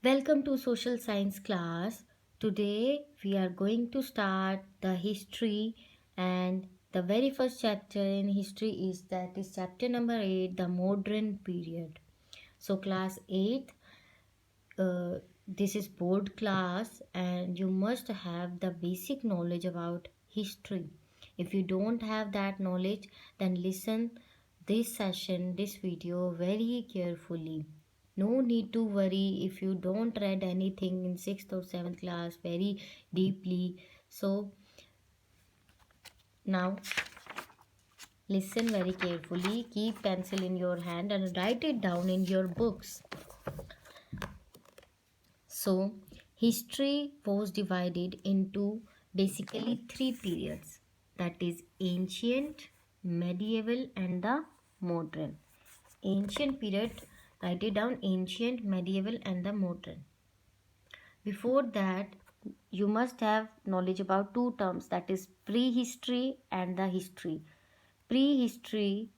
Welcome to social science class. Today we are going to start the history, and the very first chapter in history is chapter number 8, the modern period. So class 8, uh, this is board class and you must have the basic knowledge about history. If you don't have that knowledge, then listen this session, this video very carefully. No need to worry if you don't read anything in 6th or 7th class very deeply. So now listen very carefully, keep pencil in your hand and write it down in your books. So history was divided into basically three periods, that is ancient, medieval and the modern. Ancient period, write it down, ancient, medieval and the modern. Before that, you must have knowledge about two terms, that is prehistory and the history. Prehistory,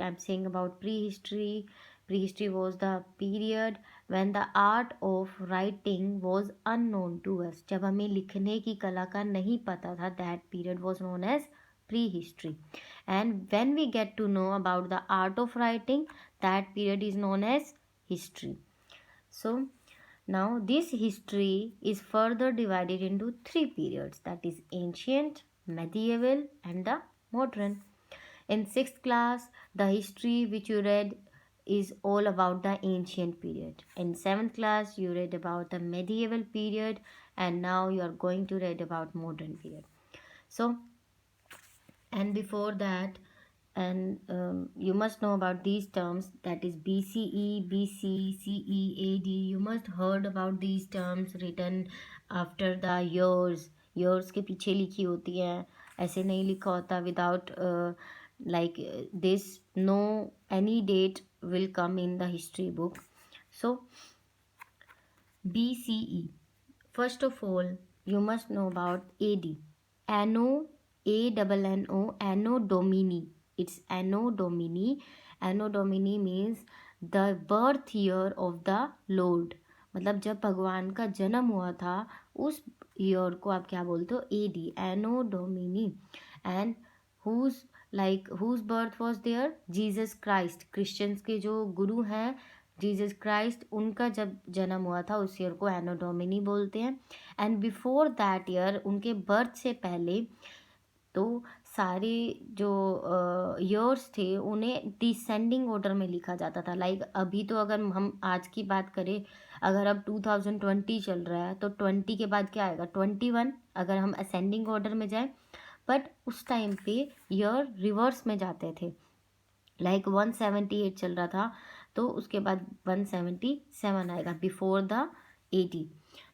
I'm saying about prehistory. Prehistory was the period when the art of writing was unknown to us. जब हमें लिखने की कला का नहीं पता था, that period was known as prehistory. And when we get to know about the art of writing, that period is known as history. So now this history is further divided into three periods, that is ancient, medieval and the modern. In 6th class, the history which you read is all about the ancient period. In 7th class, you read about the medieval period, and now you are going to read about modern period. So, and before that, and you must know about these terms, that is BCE, BC, CE, AD. You must heard about these terms written after the years के पीछे लिखी होती है, ऐसे नहीं लिखा होता without like this. No any date will come in the history book. So BCE, first of all you must know about AD, Anno, ANNO, Anno Domini. It's Anno Domini. Anno Domini means the birth year of the Lord. मतलब जब भगवान का जन्म हुआ था उस year को आप क्या बोलते हो, AD, anno domini. And whose birth was there, Jesus Christ. Christians के जो गुरु हैं जीसस क्राइस्ट, उनका जब जन्म हुआ था उस ईयर को एनो डोमिनी बोलते हैं. एंड बिफोर दैट ईयर, उनके बर्थ से पहले तो सारे जो ईयर्स थे उन्हें डिसेंडिंग ऑर्डर में लिखा जाता था. लाइक अभी तो अगर हम आज की बात करें, अगर अब 2020 चल रहा है तो 20 के बाद क्या आएगा, 21, अगर हम असेंडिंग ऑर्डर में जाएं. बट उस टाइम पे ईयर रिवर्स में जाते थे. लाइक 178 चल रहा था तो उसके बाद 177 आएगा बिफोर द 80.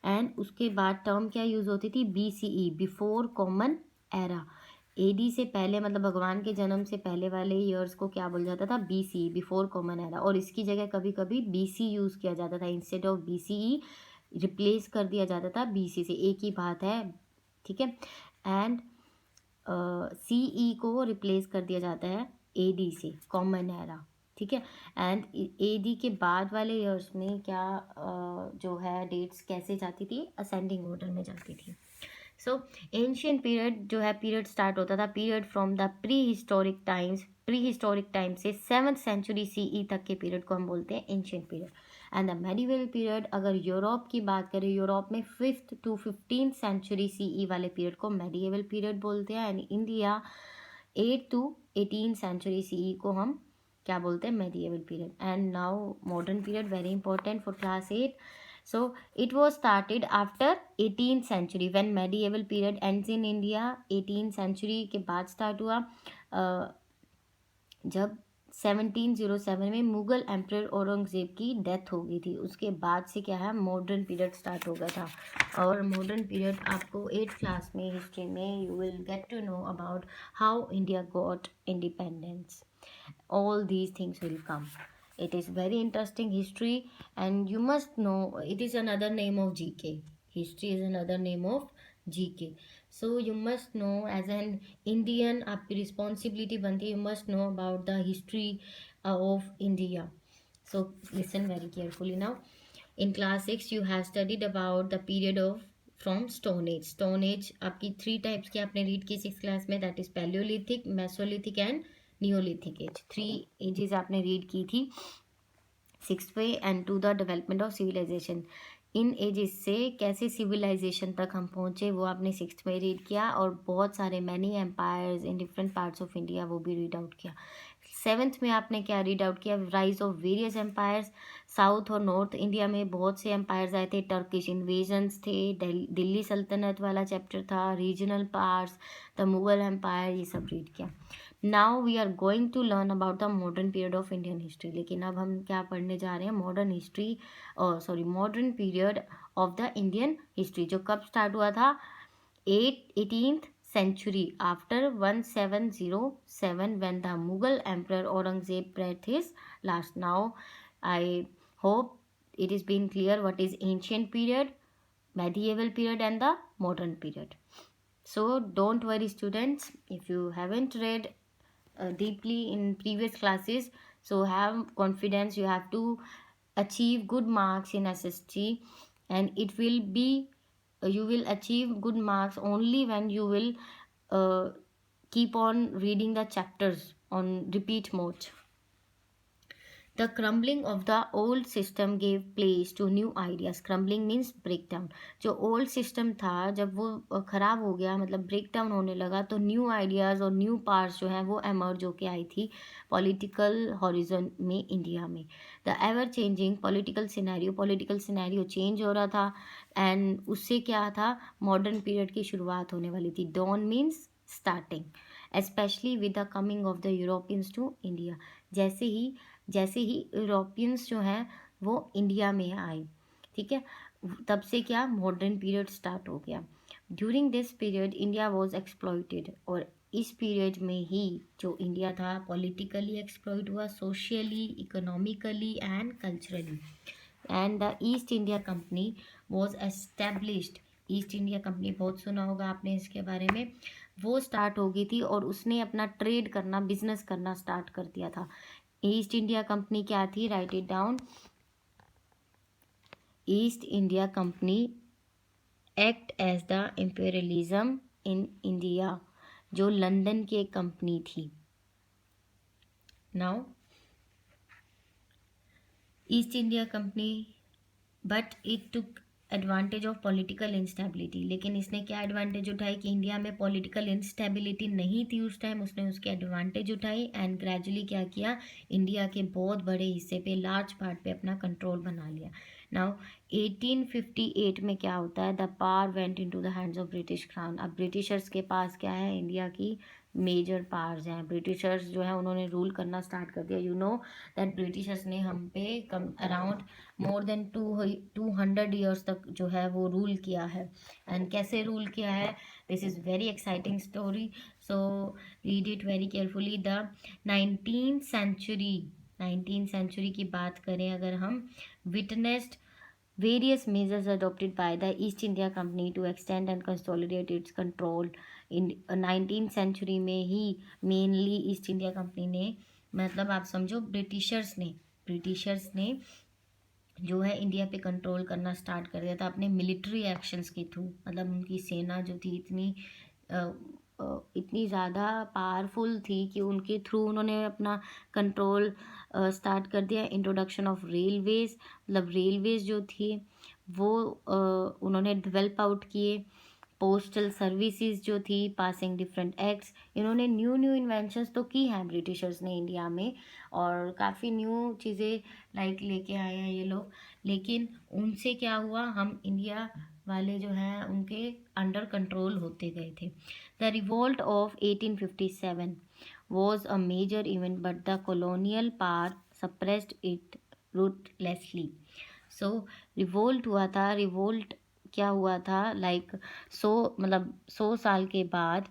एंड उसके बाद टर्म क्या यूज़ होती थी, BCE, before common era. AD से पहले मतलब भगवान के जन्म से पहले वाले ईयर्स को क्या बोला जाता था, BCE, बिफोर कॉमन एरा. और इसकी जगह कभी कभी BC यूज़ किया जाता था, इंस्टेड ऑफ BCE रिप्लेस कर दिया जाता था BC से. एक ही बात है, ठीक है. एंड CE को रिप्लेस कर दिया जाता है AD से, कॉमन एरा, ठीक है. एंड AD के बाद वाले ईयर्स में क्या जो है डेट्स कैसे जाती थी, असेंडिंग ऑर्डर में जाती थी. सो एंशियंट पीरियड जो है, पीरियड स्टार्ट होता था, period from the pre historic time से 7th सेंचुरी CE तक के पीरियड को हम बोलते हैं ancient period. And the medieval period, अगर यूरोप की बात करें, यूरोप में 5th to 15th century CE वाले पीरियड को मेडिवल पीरियड बोलते हैं. And India 8th to 18th century CE को हम क्या बोलते हैं, medieval period. And now modern period, very important for class 8. So it was started after 18th century when medieval period ends in India. 18th century के बाद start हुआ जब 1707 में मुगल एम्परर औरंगजेब की डेथ हो गई थी. उसके बाद से क्या है, मॉडर्न पीरियड स्टार्ट हो गया था. और मॉडर्न पीरियड आपको 8th क्लास में हिस्ट्री में you will get to know about how India got independence. All these things will come. It is very interesting history, and you must know it is another name of GK. History is another name of GK. So you must know, as an Indian आपकी responsibility बनती है, you must know about the history of India. So listen very carefully now. In class 6 you have studied about the period of from stone age. Stone age आपकी 3 types की आपने read की 6th class में, that is palaeolithic, mesolithic and neolithic age. 3 ages आपने read की थी 6th पे. And to the development of civilization, इन एजेस से कैसे सिविलाइजेशन तक हम पहुँचे वो आपने 6th में रीड किया. और बहुत सारे many empires in different parts of India वो भी रीड आउट किया. 7th में आपने क्या रीड आउट किया, rise of various empires. South और नॉर्थ इंडिया में बहुत से एम्पायर्स आए थे, टर्किश इन्वेजन्स थे, दिल्ली सल्तनत वाला चैप्टर था, regional parts, the Mughal empire, ये सब रीड किया. Now we are going to learn about the modern period of Indian history. लेकिन अब हम क्या पढ़ने जा रहे हैं, modern history, modern period of the Indian history, जो कब स्टार्ट हुआ था, 18th century after 1707 when the Mughal Emperor Aurangzeb breathed his last. Now I hope it is been clear what is ancient period, medieval period and the modern period. So don't worry students, if you haven't read deeply in previous classes, so have confidence, you have to achieve good marks in SST, and it will be you will achieve good marks only when you will uh, keep on reading the chapters on repeat mode. The crumbling of the old system gave place to new ideas. Crumbling means breakdown. जो old system था जब वो ख़राब हो गया, मतलब breakdown होने लगा, तो new ideas और new parts जो हैं वो emerge होके आई थी political horizon में इंडिया में. The ever changing political scenario change हो रहा था, and उससे क्या था, modern period की शुरुआत होने वाली थी. Dawn means starting, especially with the coming of the Europeans to India. जैसे ही यूरोपियंस जो हैं वो इंडिया में आए, ठीक है, तब से क्या मॉडर्न पीरियड स्टार्ट हो गया. During this period India was exploited, और इस पीरियड में ही जो इंडिया था पॉलिटिकली एक्सप्लॉइट हुआ, socially, economically and culturally. And the east India company was established. East India company बहुत सुना होगा आपने इसके बारे में, वो स्टार्ट हो गई थी और उसने अपना ट्रेड करना, बिजनेस करना स्टार्ट कर दिया था. ईस्ट इंडिया कंपनी क्या थी, write it down. East India company act as the imperialism in India, जो लंदन की एक कंपनी थी. Now East India company, but it took advantage of political instability. लेकिन इसने क्या एडवांटेज उठाई कि इंडिया में पॉलिटिकल इंस्टेबिलिटी नहीं थी उस टाइम, उसने उसके एडवांटेज उठाई एंड ग्रेजुअली क्या किया, इंडिया के बहुत बड़े हिस्से पे, लार्ज पार्ट पे अपना कंट्रोल बना लिया. नाउ 1858 में क्या होता है, the power went into the hands of British crown. अब ब्रिटिशर्स के पास क्या है, इंडिया की मेजर पावर्स हैं. ब्रिटिशर्स जो है उन्होंने रूल करना स्टार्ट कर दिया. यू नो दैट ब्रिटिशर्स ने हम पे come around more than 200 years तक जो है वो रूल किया है. एंड कैसे रूल किया है, this is very exciting story, so read it very carefully. The 19th century की बात करें अगर हम, witnessed various measures adopted by the East India Company to extend and consolidate its control. in 19th century में ही mainly east India company ने, मतलब आप समझो ब्रिटिशर्स ने जो है इंडिया पे कंट्रोल करना स्टार्ट कर दिया था अपने मिलिट्री एक्शंस के थ्रू. मतलब उनकी सेना जो थी इतनी ज़्यादा पावरफुल थी कि उनके थ्रू उन्होंने अपना कंट्रोल स्टार्ट कर दिया. इंट्रोडक्शन ऑफ रेलवेज, मतलब रेलवेज जो थी वो उन्होंने डेवलप आउट किए. पोस्टल सर्विसेज जो थी, पासिंग डिफरेंट एक्ट्स, इन्होंने न्यू इन्वेंशंस तो की हैं ब्रिटिशर्स ने इंडिया में, और काफ़ी न्यू चीज़ें लाइक लेके आए हैं ये लोग. लेकिन उनसे क्या हुआ, हम इंडिया वाले जो हैं उनके अंडर कंट्रोल होते गए थे. The revolt of 1857 was a major event, but the colonial power suppressed it ruthlessly. So revolt हुआ था. रिवोल्ट क्या हुआ था, लाइक 100 साल के बाद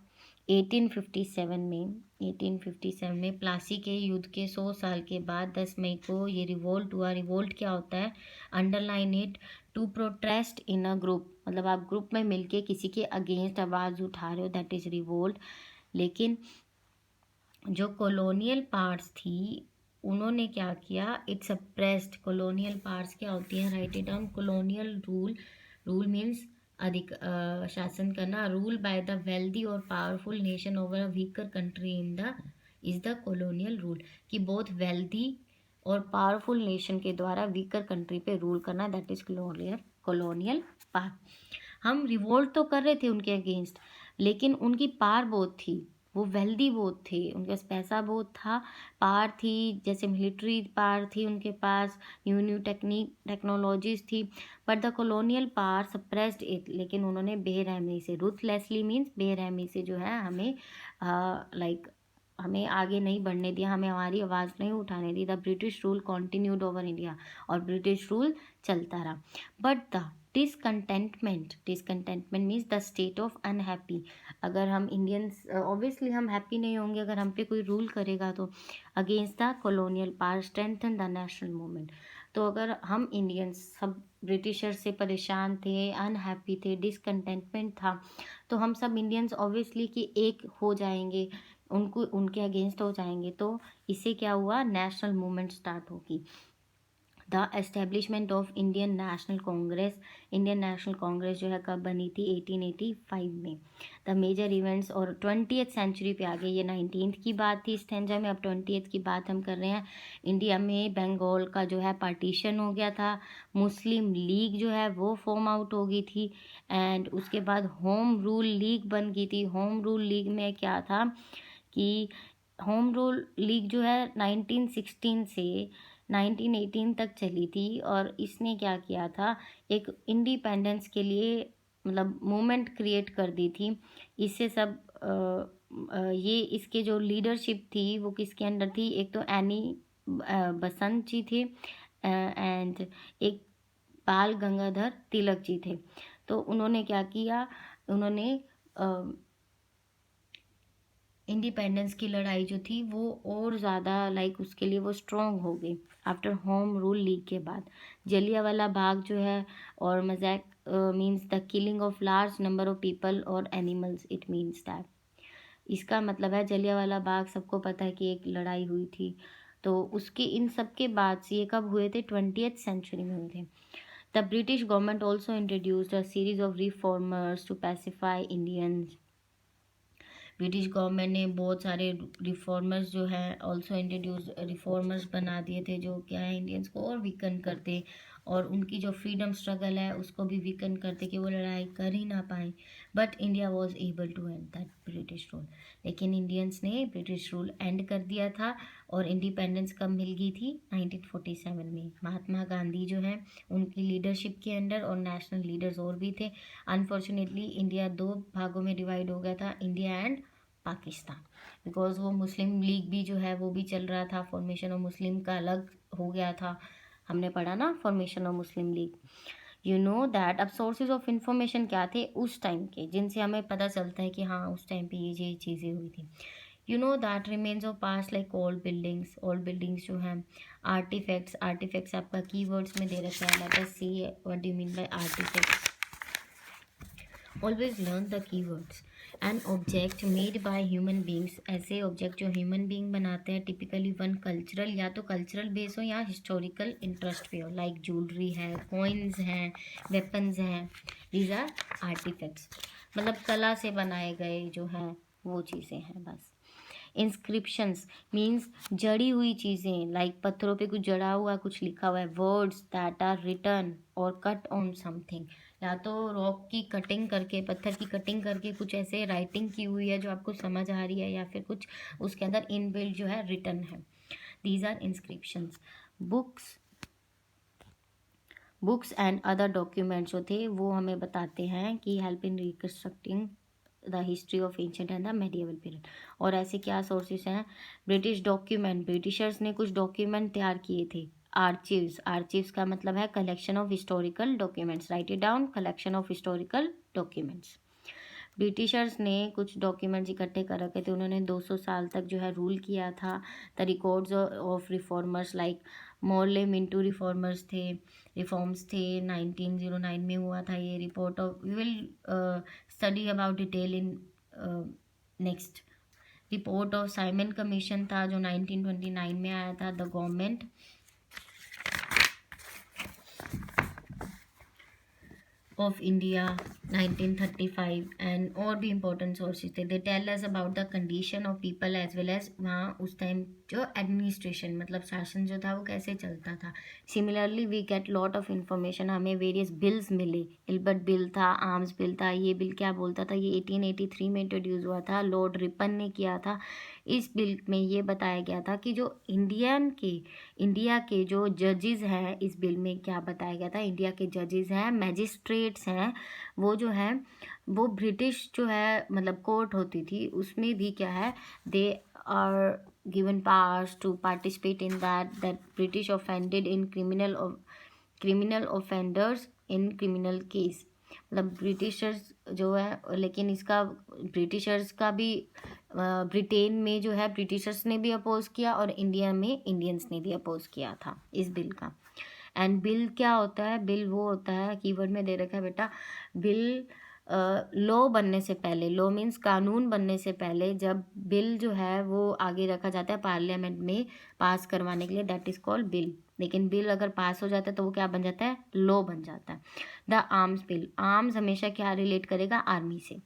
1857 में प्लासी के युद्ध के 100 साल के बाद 10 मई को ये रिवोल्ट हुआ. रिवोल्ट क्या होता है, underline it, to protest in a group, मतलब आप ग्रुप में मिलके किसी के अगेंस्ट आवाज़ उठा रहे हो, दैट इज़ रिवोल्ट. लेकिन जो कॉलोनियल पार्ट्स थी उन्होंने क्या किया, इट सप्रेस्ड कॉलोनियल पावर्स। क्या होती है, right it down. Colonial rule, rule means अधिक शासन करना, रूल बाय द वेल्दी और powerful nation over a weaker country in the is the colonial rule. कि बहुत वेल्दी और पावरफुल नेशन के द्वारा वीकर कंट्री पे रूल करना, दैट इज कॉलोनियल पावर। हम रिवोल्ट तो कर रहे थे उनके अगेंस्ट, लेकिन उनकी पावर बहुत थी, वो वेल्दी बहुत थे, उनके पास पैसा बहुत था, पावर थी, जैसे मिलिट्री पावर थी उनके पास, न्यू न्यू टेक्नोलॉजीज थी। But the colonial power suppressed it, लेकिन उन्होंने बेरहमी से, रूथलेसली मीन्स बेरहमी से जो है हमें हमें आगे नहीं बढ़ने दिया, हमें हमारी आवाज़ नहीं उठाने दी। The British rule continued over India, और ब्रिटिश रूल चलता रहा। But the discontentment means the state of unhappy. अगर हम इंडियंस, ऑब्वियसली हम हैप्पी नहीं होंगे अगर हम पे कोई रूल करेगा तो। Against the colonial power strengthen the national movement. तो अगर हम इंडियंस सब ब्रिटिशर से परेशान थे, अनहैप्पी थे, डिसकंटेंटमेंट था, तो हम सब इंडियंस ऑब्वियसली कि एक हो जाएंगे, उनको उनके अगेंस्ट हो जाएंगे। तो इससे क्या हुआ, नेशनल मूवमेंट स्टार्ट होगी। The establishment of Indian national Congress, Indian national Congress जो है कब बनी थी, 1885 में। द मेजर इवेंट्स, और 20th सेंचुरी पे आ गए, ये 19th की बात थी स्टेंजा में, अब 20th की बात हम कर रहे हैं। इंडिया में बंगाल का जो है पार्टीशन हो गया था, मुस्लिम लीग जो है वो फॉर्म आउट हो गई थी, एंड उसके बाद होम रूल लीग बन गई थी। होम रूल लीग में क्या था कि होम रूल लीग जो है 1916 से 1918 तक चली थी, और इसने क्या किया था, एक इंडिपेंडेंस के लिए मतलब मूवमेंट क्रिएट कर दी थी। इससे सब ये इसके जो लीडरशिप थी वो किसके अंडर थी, एक तो एनी बसंत जी थे, एंड एक बाल गंगाधर तिलक जी थे। तो उन्होंने क्या किया, उन्होंने इंडिपेंडेंस की लड़ाई जो थी वो और ज़्यादा उसके लिए वो स्ट्रॉन्ग हो गई आफ्टर होम रूल लीग के बाद। जलियांवाला बाग जो है, और मज़ाक means the killing of large number of people और एनिमल्स, इट मीन्स दैट। इसका मतलब है जलियांवाला बाग, सबको पता है कि एक लड़ाई हुई थी, तो उसके इन सब के बाद से ये कब हुए थे, 20th सेंचुरी में हुए थे। The British government also introduced a series of reformers to pacify Indians. British government ने बहुत सारे रिफॉर्मर्स जो है ऑल्सो इंट्रोड्यूस, रिफॉर्मर्स बना दिए थे, जो क्या है इंडियंस को और वीकन करते, और उनकी जो फ्रीडम स्ट्रगल है उसको भी वीकन करते कि वो लड़ाई कर ही ना पाए। But India was able to end that British rule. लेकिन इंडियंस ने ब्रिटिश रूल एंड कर दिया था, और इंडिपेंडेंस कब मिल गई थी, 1947 में। महात्मा गांधी जो है उनकी लीडरशिप के अंडर, और नेशनल लीडर्स और भी थे। अनफॉर्चुनेटली इंडिया दो भागों में डिवाइड हो गया था, इंडिया एंड पाकिस्तान, बिकॉज वो मुस्लिम लीग भी जो है वो भी चल रहा था, फॉर्मेशन ऑफ मुस्लिम का अलग हो गया था, हमने पढ़ा ना formation of Muslim league. You know that अब सोर्सेज ऑफ इंफॉर्मेशन क्या थे उस टाइम के, जिनसे हमें पता चलता है कि हाँ उस टाइम पे ये चीज़ें हुई थी। You know that remains of past like old buildings जो हैं, आर्टिफैक्ट्स आपका कीवर्ड्स में दे रखा है। Let us see what do you mean by artifacts. Always learn the keywords. An object made by human beings, ऐसे ऑब्जेक्ट जो human being बनाते हैं, टिपिकली वन कल्चरल, या तो कल्चरल बेस हो या हिस्टोरिकल इंटरेस्ट पे हो, लाइक ज्वेलरी है, कॉइन्स हैं, वेपन्स हैं, दीज आर आर्टिफैक्ट्स। मतलब कला से बनाए गए जो हैं वो चीज़ें हैं बस। इंस्क्रिप्शंस मीन्स जड़ी हुई चीज़ें, लाइक पत्थरों पे कुछ जड़ा हुआ, कुछ लिखा हुआ है। वर्ड्स दैट आर रिटन और कट ऑन समथिंग, या तो रॉक की कटिंग करके, पत्थर की कटिंग करके कुछ ऐसे राइटिंग की हुई है जो आपको समझ आ रही है, या फिर कुछ उसके अंदर इनबिल्ट जो है रिटन है, these are inscriptions. Books and other documents जो थे वो हमें बताते हैं कि help in reconstructing the history of ancient and the medieval period. और ऐसे क्या सोर्सेज हैं, ब्रिटिश डॉक्यूमेंट, ब्रिटिशर्स ने कुछ डॉक्यूमेंट तैयार किए थे। आर्चिव्स का मतलब है collection of historical documents, right it down, collection of historical documents. Britishers ने कुछ डॉक्यूमेंट्स इकट्ठे कर रखे थे, उन्होंने 200 साल तक जो है रूल किया था। The records of reformers like Morley Minto reforms थे, 1909 में हुआ था ये report of, we will study about detail in next. Report of Simon commission था जो 1929 में आया था। The government of India 1935 and और भी इम्पोर्टेंट सोर्सेज थे। They tell us about the condition of people as well as वहाँ उस टाइम जो एडमिनिस्ट्रेशन मतलब शासन जो था वो कैसे चलता था। Similarly we get lot of information, हमें वेरियस बिल्स मिले। इल्बर्ट बिल था, आर्म्स बिल था। ये बिल क्या बोलता था, ये 1883 में इंट्रोड्यूस हुआ था, लॉर्ड रिपन ने किया था। इस बिल में ये बताया गया था कि जो इंडिया के जो जजेस हैं, इस बिल में क्या बताया गया था, इंडिया के जजेस हैं, मैजिस्ट्रेट्स हैं, वो जो है वो ब्रिटिश जो है मतलब कोर्ट होती थी उसमें भी क्या है, they are given powers to participate in that British offended in criminal offenders in criminal case. मतलब ब्रिटिशर्स जो है, लेकिन इसका ब्रिटिशर्स का भी ब्रिटेन में जो है ब्रिटिशर्स ने भी अपोज किया और इंडिया में इंडियंस ने भी अपोज किया था इस बिल का। एंड बिल क्या होता है, बिल वो होता है, कीवर्ड में दे रखा है बेटा, बिल लॉ बनने से पहले, लॉ मीन्स कानून बनने से पहले जब बिल जो है वो आगे रखा जाता है पार्लियामेंट में पास करवाने के लिए, दैट इज कॉल्ड बिल। लेकिन बिल अगर पास हो जाता है तो वो क्या बन जाता है, लॉ बन जाता है। द आर्म्स बिल, आर्म्स हमेशा क्या रिलेट करेगा, आर्मी से।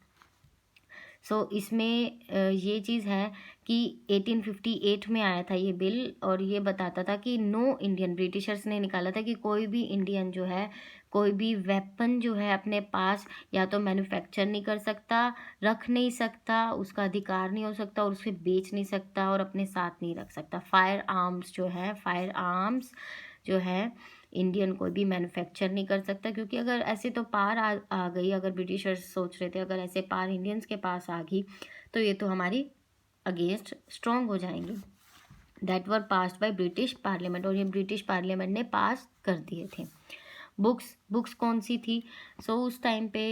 इसमें ये चीज़ है कि 1858 में आया था ये बिल और ये बताता था कि नो इंडियन, ब्रिटिशर्स ने निकाला था कि कोई भी इंडियन जो है कोई भी वेपन जो है अपने पास या तो मैन्युफैक्चर नहीं कर सकता, रख नहीं सकता, उसका अधिकार नहीं हो सकता और उसे बेच नहीं सकता और अपने साथ नहीं रख सकता। फायर आर्म्स जो है इंडियन कोई भी मैन्युफैक्चर नहीं कर सकता, क्योंकि अगर ऐसे तो पार आ गई, अगर ब्रिटिशर्स सोच रहे थे अगर ऐसे पार इंडियंस के पास आ गई तो ये तो हमारी अगेंस्ट स्ट्रॉन्ग हो जाएंगे। That were passed by British parliament, और ये ब्रिटिश पार्लियामेंट ने पास कर दिए थे। बुक्स कौन सी थी, उस टाइम पे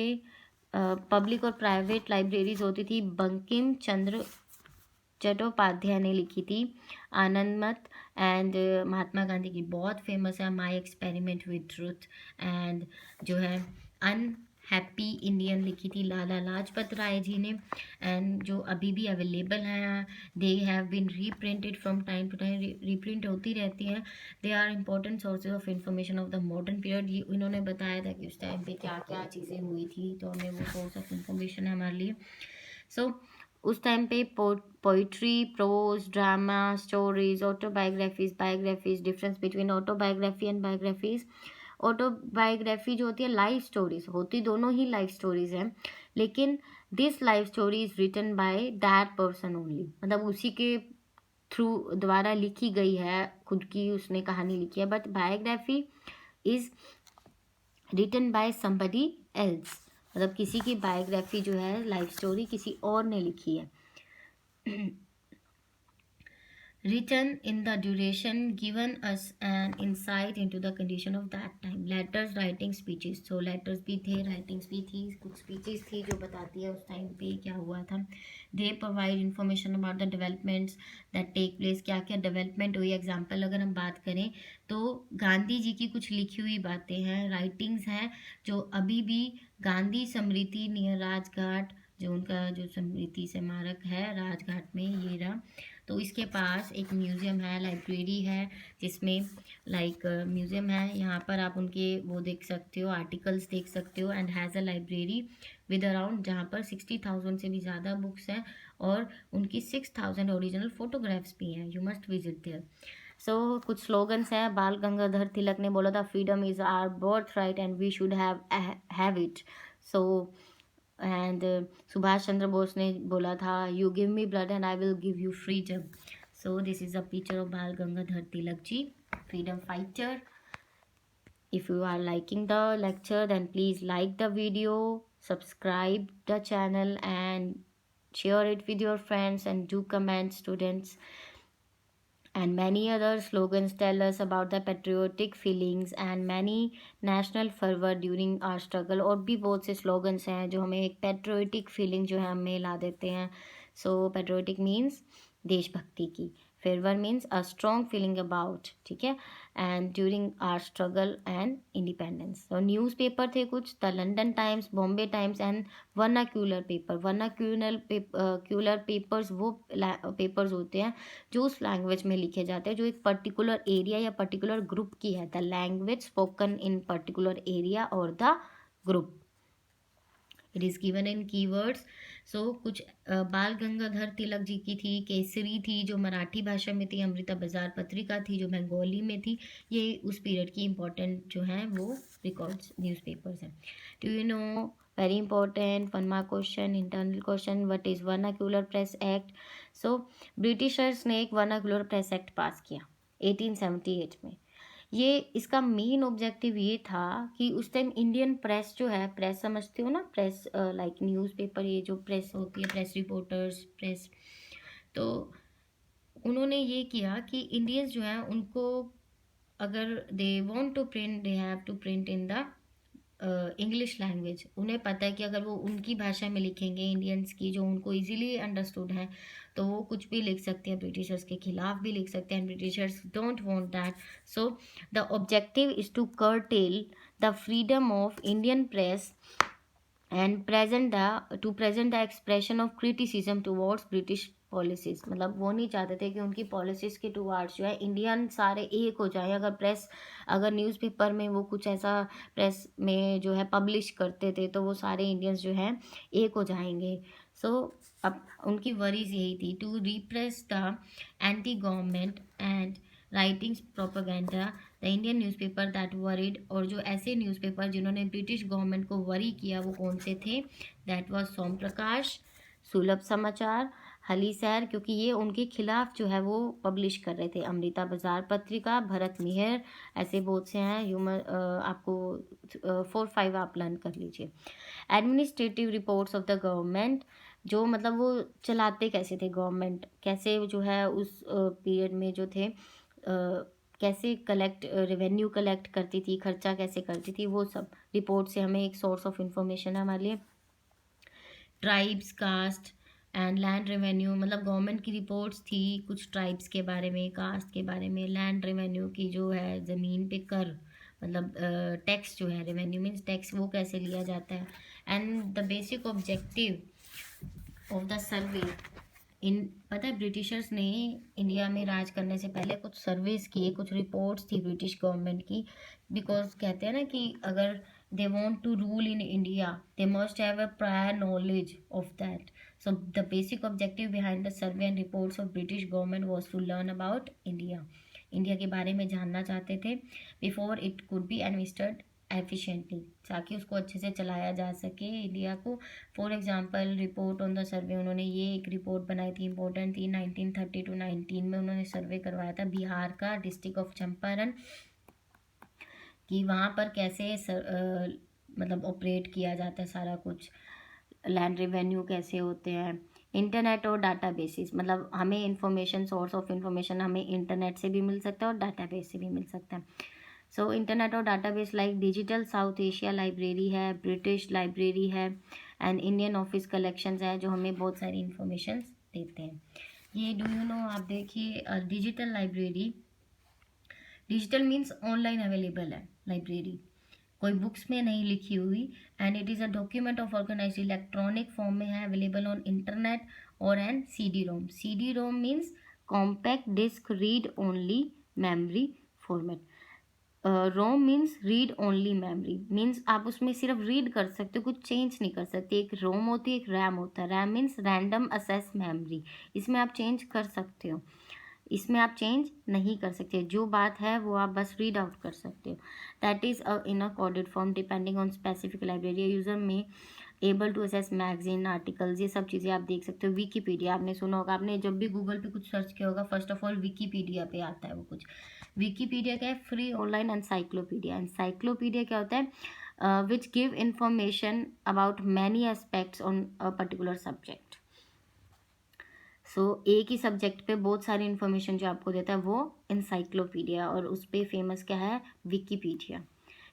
पब्लिक और प्राइवेट लाइब्रेरीज होती थी। बंकिम चंद्र चट्टोपाध्याय ने लिखी थी आनंदमठ, एंड महात्मा गांधी की बहुत फेमस है my experiment with truth, and जो है अनहैप्पी इंडियन लिखी थी लाला लाजपत राय जी ने, एंड जो अभी भी अवेलेबल हैं, they have been reprinted from time to time, reprint होती रहती हैं। They are important sources of information of the modern period. ये इन्होंने बताया था कि उस टाइम पे क्या क्या चीज़ें हुई थी, तो हमें वो सोर्स ऑफ इंफॉर्मेशन है हमारे लिए। उस टाइम पे poetry, prose, drama, stories, autobiographies, biographies, difference between autobiography and biographies. Autobiography जो होती है लाइफ स्टोरीज होती, दोनों ही लाइफ स्टोरीज हैं, लेकिन this life story is written by that person only, मतलब उसी के थ्रू द्वारा लिखी गई है, खुद की उसने कहानी लिखी है। But biography is written by somebody else, मतलब किसी की बायोग्राफी जो है लाइफ स्टोरी किसी और ने लिखी है। written in the duration given us an insight into the condition of that time. Letters, writing, speeches. So letters भी थे, writings भी थी, कुछ speeches थी जो बताती है उस टाइम पे क्या हुआ था। They provide information about the developments that take place, क्या क्या development हुई। एग्जाम्पल अगर हम बात करें तो गांधी जी की कुछ लिखी हुई बातें हैं, राइटिंग्स हैं जो अभी भी गांधी स्मृति नियर राजघाट, जो उनका जो स्मृति स्मारक है राजघाट में, ये रहा। तो इसके पास एक म्यूज़ियम है, लाइब्रेरी है, जिसमें म्यूज़ियम है, यहाँ पर आप उनके वो देख सकते हो, आर्टिकल्स देख सकते हो, and has a library with around जहाँ पर 60,000 से भी ज़्यादा बुक्स हैं और उनकी 6,000 ओरिजिनल फोटोग्राफ्स भी हैं। You must visit there. कुछ स्लोगन्स हैं। बाल गंगाधर तिलक ने बोला था, freedom is our birthright and we should have it. And Subhash Chandra Bose ने बोला था, you give me blood and I will give you freedom. This is a picture of Bal Gangadhar Tilak ji, freedom fighter. If you are liking the lecture, then please like the video, subscribe the channel and share it with your friends, and do comment, students. And many other slogans tell us about the patriotic feelings and many national fervor during our struggle। और भी बहुत से slogans हैं जो हमें एक patriotic feeling जो है हमें ला देते हैं। patriotic means देशभक्ति की, favour means a strong feeling about, ठीक है, and during our struggle and independence. तो न्यूज़पेपर थे कुछ, the London Times, Bombay Times and vernacular paper. Vernacular papers वो पेपर्स होते हैं जो उस लैंग्वेज में लिखे जाते हैं जो एक पर्टिकुलर एरिया या पर्टिकुलर ग्रुप की है, the language spoken in particular area और the group. It is given in keywords. So कुछ बाल गंगाधर तिलक जी की थी, केसरी थी जो मराठी भाषा में थी, अमृता बाजार पत्रिका थी जो बंगाली में थी। ये उस पीरियड की इंपॉर्टेंट जो हैं वो रिकॉर्ड्स न्यूज़पेपर्स हैं। Do you no, very important 1 mark question, internal question, what is vernacular press act. So Britishers ने एक वर्नाक्यूलर प्रेस एक्ट पास किया 1878 में। ये इसका मेन ऑब्जेक्टिव ये था कि उस टाइम इंडियन प्रेस जो है, प्रेस समझते हो ना, प्रेस लाइक न्यूज़पेपर, ये जो प्रेस होती है, प्रेस रिपोर्टर्स, प्रेस, तो उन्होंने ये किया कि इंडियंस जो हैं उनको अगर they want to print, they have to print in the English language. उन्हें पता है कि अगर वो उनकी भाषा में लिखेंगे इंडियंस की, जो उनको इजीली अंडरस्टूड है, तो वो कुछ भी लिख सकते हैं, ब्रिटिशर्स के खिलाफ भी लिख सकते हैं। Britishers don't want that, so the objective is to curtail the freedom of Indian press and present the expression of criticism towards British policies. मतलब वो नहीं चाहते थे कि उनकी पॉलिसीज के टुवर्ड्स जो है इंडियन सारे एक हो जाए। अगर न्यूज़पेपर में वो कुछ ऐसा प्रेस में जो है पब्लिश करते थे तो वो सारे इंडियंस जो हैं एक हो जाएंगे। सो अब उनकी वरीज यही थी, to repress the anti government and writings propaganda the Indian newspaper that worried. और जो ऐसे न्यूज़पेपर जिन्होंने ब्रिटिश गवर्नमेंट को वरी किया वो कौन से थे, दैट वाज सोम प्रकाश, सुलभ समाचार, हली सैर, क्योंकि ये उनके खिलाफ जो है वो पब्लिश कर रहे थे, अमृता बाजार पत्रिका, भरत मिहिर, ऐसे बहुत से हैं। आपको 4-5 आप लर्न कर लीजिए। Administrative reports of the government, जो मतलब वो चलाते कैसे थे गवर्नमेंट, कैसे जो है उस पीरियड में जो थे कैसे रेवेन्यू कलेक्ट करती थी, खर्चा कैसे करती थी, वो सब रिपोर्ट से हमें एक सोर्स ऑफ इंफॉर्मेशन है हमारे लिए। Tribes, caste and land revenue, मतलब गवर्नमेंट की रिपोर्ट्स थी कुछ ट्राइब्स के बारे में, कास्ट के बारे में, लैंड रेवेन्यू की जो है ज़मीन पे कर, मतलब टैक्स जो है, रेवेन्यू मीन्स टैक्स, वो कैसे लिया जाता है। And the basic objective of the survey in, पता है ब्रिटिशर्स ने इंडिया में राज करने से पहले कुछ सर्वेस किए, कुछ रिपोर्ट्स थी ब्रिटिश गवर्नमेंट की, बिकॉज कहते हैं ना कि अगर they want to rule in India they must have a prior knowledge of that. So the basic objective behind the survey and reports of British government was to learn about India. India के बारे में जानना चाहते थे before it could be administered efficiently, ताकि उसको अच्छे से चलाया जा सके इंडिया को। For example report on the survey, उन्होंने ये एक रिपोर्ट बनाई थी, इंपॉर्टेंट थी, 1930 to 19 में उन्होंने सर्वे करवाया था बिहार का, डिस्ट्रिक्ट ऑफ चंपारण, कि वहाँ पर कैसे मतलब ऑपरेट किया जाता है सारा कुछ, लैंड रेवेन्यू कैसे होते हैं। इंटरनेट और डाटाबेसिस, मतलब हमें इंफॉर्मेशन, सोर्स ऑफ इंफॉर्मेशन हमें इंटरनेट से भी मिल सकता है और डाटाबेस से भी मिल सकता है। सो इंटरनेट और database like digital south Asia library है, ब्रिटिश लाइब्रेरी है एंड इंडियन ऑफिस कलेक्शंस है, जो हमें बहुत सारी इंफॉर्मेशन देते हैं। ये डू यू नो, आप देखिए digital library, digital means online available है लाइब्रेरी, कोई बुक्स में नहीं लिखी हुई, and it is a document of organise electronic form में है, अवेलेबल ऑन इंटरनेट और and CD-ROM। CD-ROM means compact disc read only memory format. ROM means read only memory, means आप उसमें सिर्फ रीड कर सकते हो, कुछ चेंज नहीं कर सकते। एक रोम होती है, एक रैम होता है। RAM means random assess memory, इसमें आप चेंज कर सकते हो, इसमें आप चेंज नहीं कर सकते, जो बात है वो आप बस रीड आउट कर सकते हो। That is in a coded form depending on specific library, user में able to access magazine articles, ये सब चीज़ें आप देख सकते हो। विकीपीडिया आपने सुना होगा, आपने जब भी गूगल पे कुछ सर्च किया होगा फर्स्ट ऑफ ऑल विकीपीडिया पे आता है वो कुछ। विकीपीडिया क्या है, फ्री ऑनलाइन एनसाइक्लोपीडिया। एनसाइक्लोपीडिया क्या होता है, which give information about many aspects on a particular subject. So एक ही सब्जेक्ट पे बहुत सारी इन्फॉर्मेशन जो आपको देता है वो इंसाइक्लोपीडिया, और उस पर फेमस क्या है, Wikipedia.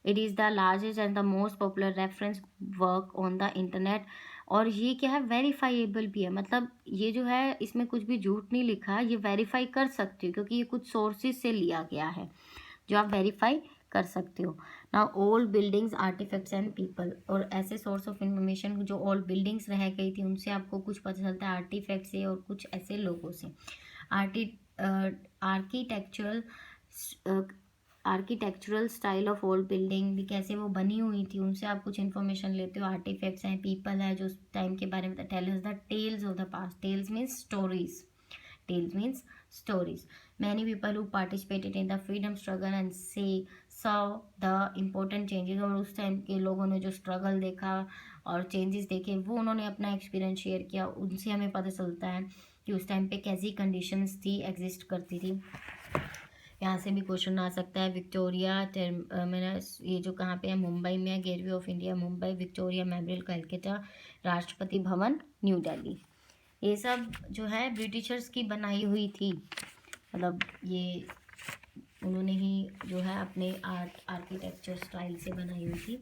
It is the largest and the most popular reference work on the internet और ये क्या है, वेरीफाइएबल भी है, मतलब ये जो है इसमें कुछ भी झूठ नहीं लिखा, ये वेरीफाई कर सकती हो क्योंकि ये कुछ सोर्सेज से लिया गया है जो आप वेरीफाई कर सकते हो ना। Old buildings, artifacts and people, और ऐसे सोर्स ऑफ इंफॉर्मेशन जो ओल्ड बिल्डिंग्स रह गई थी उनसे आपको कुछ पता चलता है, आर्टिफैक्ट से और कुछ ऐसे लोगों से। Architectural architectural style of old building भी कैसे वो बनी हुई थी उनसे आप कुछ इन्फॉर्मेशन लेते हो। आर्टिफैक्ट्स हैं, पीपल है जो उस टाइम के बारे में tell us the tales of the past. Tales means stories, tales means stories. Many people who participated in the freedom struggle and से सॉ द इम्पोर्टेंट चेंजेस, और उस टाइम के लोगों ने जो स्ट्रगल देखा और चेंजेस देखे वो उन्होंने अपना एक्सपीरियंस शेयर किया, उनसे हमें पता चलता है कि उस टाइम पे कैसी कंडीशंस थी, एग्जिस्ट करती थी। यहाँ से भी क्वेश्चन आ सकता है। विक्टोरिया मैंने ये जो कहाँ पे है, मुंबई में है, gateway of India Mumbai, Victoria memorial Calcutta, Rashtrapati Bhavan new Delhi. ये सब जो है ब्रिटिशर्स की बनाई हुई थी, मतलब ये उन्होंने ही जो है अपने आर्किटेक्चर स्टाइल से बनाई हुई थी।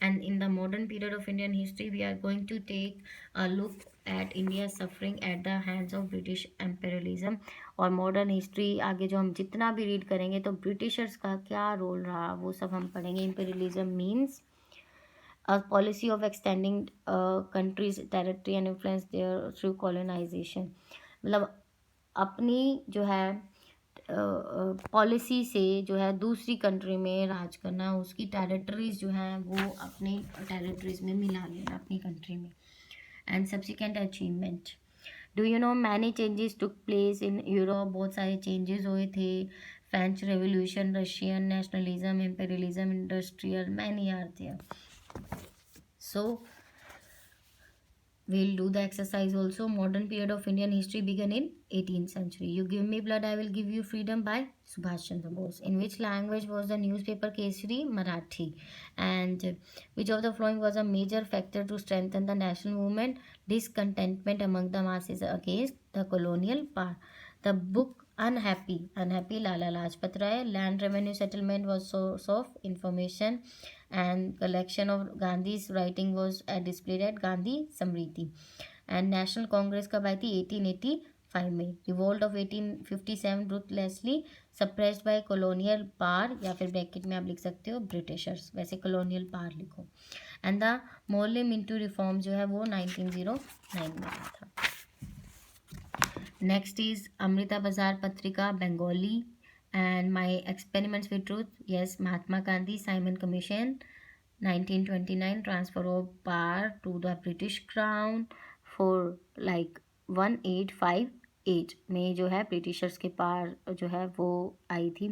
And in the modern period of Indian history we are going to take a look at India suffering at the hands of British imperialism. और मॉडर्न हिस्ट्री आगे जो हम जितना भी रीड करेंगे तो ब्रिटिशर्स का क्या रोल रहा वो सब हम पढ़ेंगे। Imperialism means a policy of extending countries territory and influence their through colonization, मतलब अपनी जो है पॉलिसी से जो है दूसरी कंट्री में राज करना, उसकी टेरिटरीज जो है वो अपनी टेरिटरीज में मिला लेना अपनी कंट्री में। And subsequent achievement, do you know many changes took place in Europe, बहुत सारे चेंजेस हुए थे। French revolution, Russian nationalism, imperialism, industrial, many are there. So we'll do the exercise also. Modern period of Indian history began in 18th century. You give me blood, I will give you freedom by Subhash Chandra Bose. In which language was the newspaper Kesari? Marathi. And which of the following was a major factor to strengthen the national movement? Discontentment among the masses against the colonial power. The book Unhappy Lala Lajpat Rai. Land revenue settlement was source of information, and collection of Gandhi's writing was displayed at Gandhi Samriti. And National Congress कब आई थी? 1885 में. Revolt of 1857 ruthlessly suppressed by colonial power, या फिर bracket में आप लिख सकते हो ब्रिटिशर्स, वैसे colonial power लिखो. And the Morley Mintu reform जो है वो 1909 में आया था. नेक्स्ट इज अमृता बाजार पत्रिका Bengali, and my experiments with truth, yes, Mahatma Gandhi Simon Commission 1929, transfer of power to the British Crown for like 1858 में जो है ब्रिटिशर्स के पार जो है वो आई थी.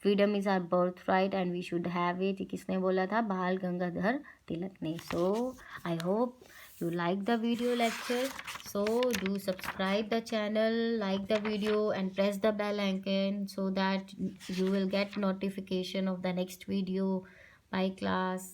Freedom is our birthright and we should have it, किसने बोला था? बाल गंगाधर तिलक ने. So I hope you like the video lecture, so do subscribe the channel, like the video and press the bell icon so that you will get notification of the next video. Bye class.